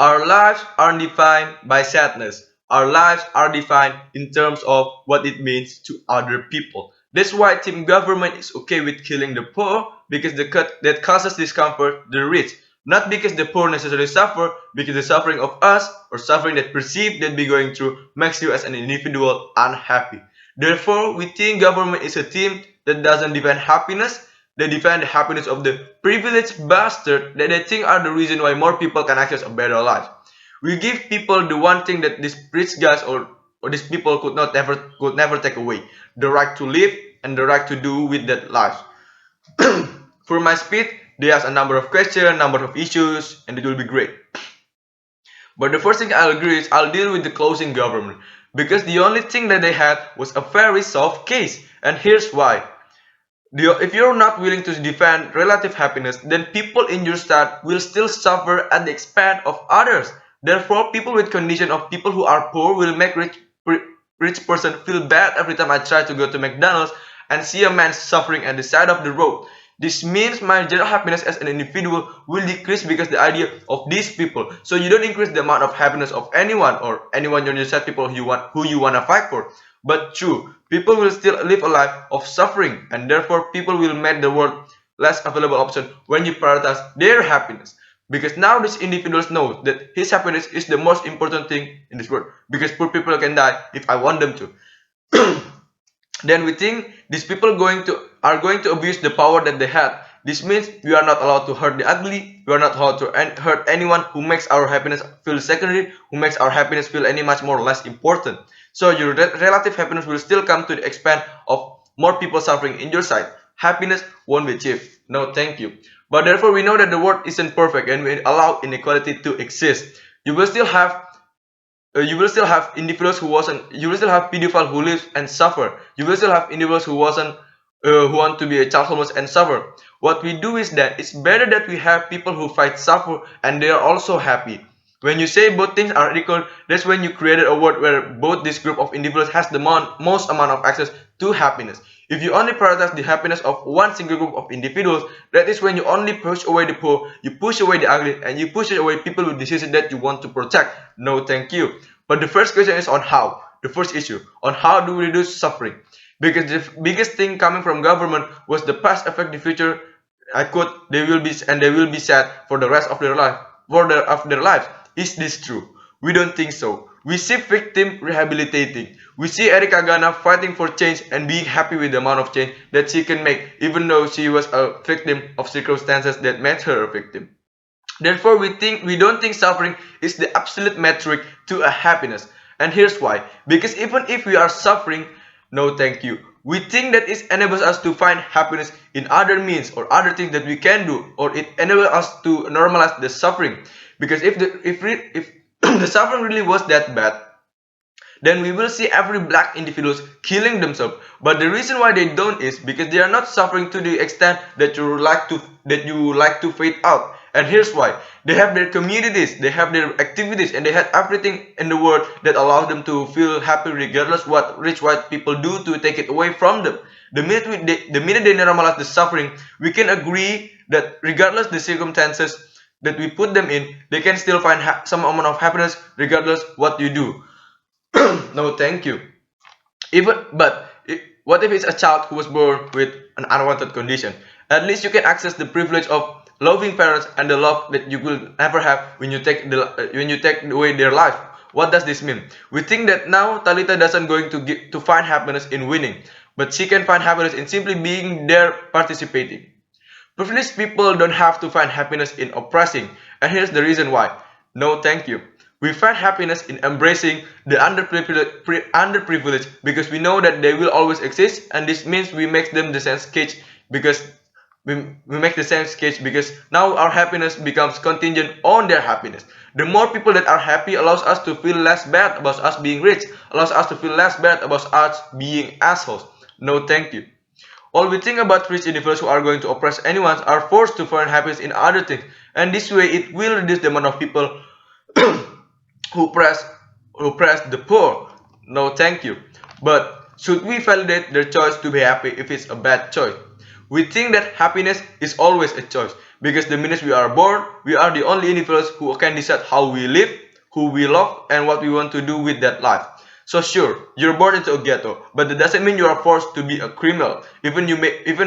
Our lives aren't defined by sadness. Our lives are defined in terms of what it means to other people. That's why team government is okay with killing the poor because that causes discomfort the rich. Not because the poor necessarily suffer, because the suffering of us or suffering that perceived that be going through makes you as an individual unhappy. Therefore, we think government is a team that doesn't defend happiness, they defend the happiness of the privileged bastard that they think are the reason why more people can access a better life. We give people the one thing that these rich guys or these people could never take away. The right to live and the right to do with that life. For my speed, they ask a number of questions, number of issues, and it will be great. But the first thing I'll agree is I'll deal with the closing government. Because the only thing that they had was a very soft case. And here's why. If you're not willing to defend relative happiness, then people in your state will still suffer at the expense of others. Therefore, people with condition of people who are poor will make rich person feel bad every time I try to go to McDonald's and see a man suffering at the side of the road. This means my general happiness as an individual will decrease because the idea of these people. So you don't increase the amount of happiness of anyone or anyone on your side people who you wanna fight for. But true, people will still live a life of suffering and therefore people will make the world less available option when you prioritize their happiness. Because now these individuals know that his happiness is the most important thing in this world. Because poor people can die if I want them to. Then we think these people are going to abuse the power that they had. This means we are not allowed to hurt the ugly. We are not allowed to hurt anyone who makes our happiness feel secondary, who makes our happiness feel any much more less important. So your relative happiness will still come to the expense of more people suffering in your side. Happiness won't be achieved. No, thank you. But therefore, we know that the world isn't perfect, and we allow inequality to exist. You will still have you will still have individuals who wasn't you will still have pedophile who live and suffer. You will still have individuals who wasn't who want to be a child homeless and suffer. What we do is that it's better that we have people who fight suffer and they are also happy. When you say both things are equal, that's when you created a world where both this group of individuals has the most amount of access to happiness. If you only prioritize the happiness of one single group of individuals, that is when you only push away the poor, you push away the ugly, and you push away people with diseases that you want to protect. No, thank you. But the first question is on how. The first issue on how do we reduce suffering? Because the biggest thing coming from government was the past affect the future. They will be sad for the rest of their life of their lives. Is this true? We don't think so. We see victim rehabilitating. We see Erika Gana fighting for change and being happy with the amount of change that she can make, even though she was a victim of circumstances that made her a victim. Therefore, we don't think suffering is the absolute metric to a happiness. And here's why. Because even if we are suffering, no thank you. We think that it enables us to find happiness in other means or other things that we can do, or it enables us to normalize the suffering. Because if the suffering really was that bad, then we will see every black individuals killing themselves. But the reason why they don't is because they are not suffering to the extent that you like to fade out. And here's why. They have their communities, they have their activities, and they have everything in the world that allows them to feel happy regardless what rich white people do to take it away from them. The minute they normalize the suffering, we can agree that regardless the circumstances that we put them in, they can still find some amount of happiness regardless what you do. No, thank you. What if it's a child who was born with an unwanted condition? At least you can access the privilege of loving parents and the love that you will never have when you take away their life. What does this mean? We think that now Talita doesn't going to find happiness in winning, but she can find happiness in simply being there participating. Privileged people don't have to find happiness in oppressing, and here's the reason why. No, thank you. We find happiness in embracing the underprivileged because we know that they will always exist, and this means we make them the same sketch because we make the same sketch because now our happiness becomes contingent on their happiness. The more people that are happy allows us to feel less bad about us being rich, allows us to feel less bad about us being assholes. No, thank you. All we think about rich individuals who are going to oppress anyone are forced to find happiness in other things, and this way it will reduce the amount of people who oppress the poor. No, thank you. But should we validate their choice to be happy if it's a bad choice? We think that happiness is always a choice Because the minute we are born, we are the only individuals who can decide how we live, who we love, and what we want to do with that life. So sure, you're born into a ghetto, but that doesn't mean you are forced to be a criminal. Even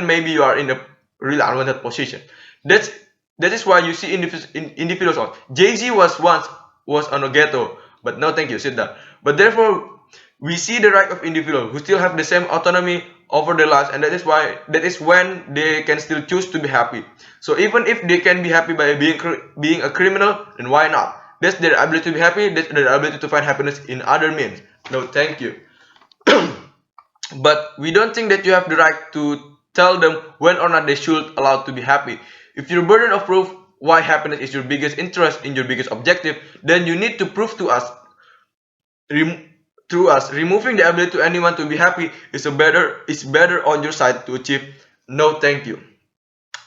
maybe you are in a really unwanted position. That's that is why you see individuals on. Jay-Z was on a ghetto, but no thank you, sit down. But therefore, we see the right of individuals who still have the same autonomy over their lives, and that is when they can still choose to be happy. So even if they can be happy by being a criminal, then why not? That's their ability to be happy. That's their ability to find happiness in other means. No, thank you. But we don't think that you have the right to tell them when or not they should allowed to be happy. If your burden of proof why happiness is your biggest interest in your biggest objective, then you need to prove to us rem- through us removing the ability to anyone to be happy is better on your side to achieve. No thank you.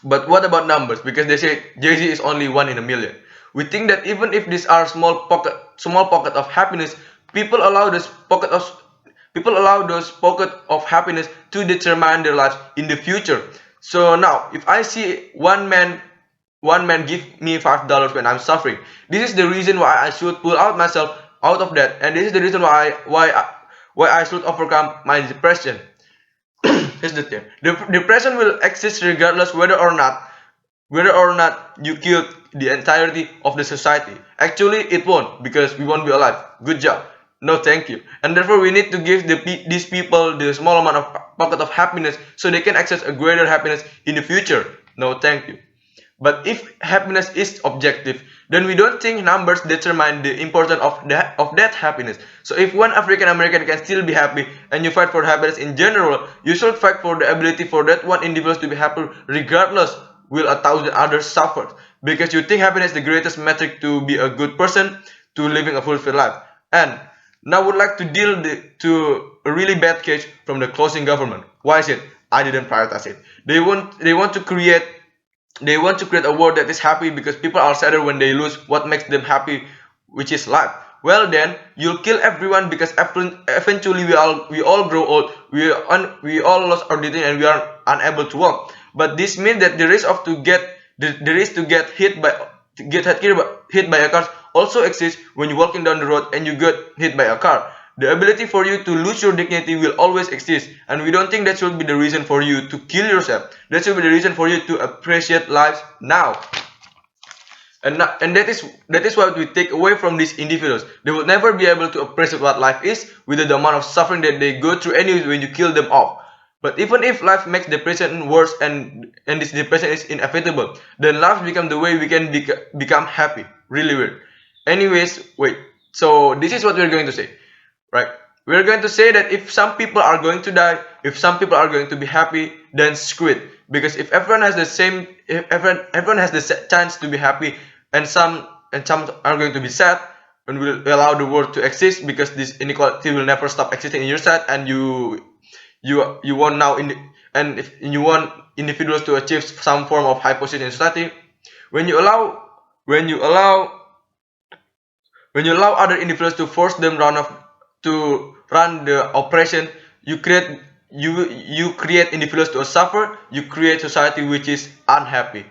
But what about numbers? Because they say Jay-Z is only one in a million. We think that even if these are small pocket of happiness, people allow this pocket of people allow those pocket of happiness to determine their lives in the future. So now, if I see one man give me $5 when I'm suffering, this is the reason why I should pull out myself out of that, and this is the reason why I should overcome my depression. Here's the thing: depression will exist regardless whether or not you killed the entirety of the society. Actually, it won't because we won't be alive. Good job. No, thank you. And therefore, we need to give these people the small amount of pocket of happiness so they can access a greater happiness in the future. No, thank you. But if happiness is objective, then we don't think numbers determine the importance of that happiness. So if one African American can still be happy and you fight for happiness in general, you should fight for the ability for that one individual to be happy regardless will a thousand others suffer. Because you think happiness is the greatest metric to be a good person, to living a fulfilled life. And now I would like to to a really bad case from the closing government. Why is it? I didn't prioritize it. They want to create a world that is happy because people are sadder when they lose what makes them happy, which is life. Well then, you'll kill everyone because eventually we all grow old. We all lost our dignity and we are unable to walk. But this means that the risk to get hit by a car also exists when you're walking down the road and you get hit by a car. The ability for you to lose your dignity will always exist, and we don't think that should be the reason for you to kill yourself. That should be the reason for you to appreciate life now. And that is what we take away from these individuals. They will never be able to appreciate what life is with the amount of suffering that they go through anyways when you kill them off. But even if life makes depression worse and this depression is inevitable, then life becomes the way we can become happy. Really weird. Anyways, wait. So this is what we're going to say, right? We're going to say that if some people are going to die, if some people are going to be happy, then screw it. Because if everyone has the chance to be happy, and some are going to be sad, and will allow the world to exist because this inequality will never stop existing in your side, and you want now and if you want individuals to achieve some form of high position in society, when you allow when you allow when you allow other individuals to force them to run the operation, you create individuals to suffer. You create society which is unhappy.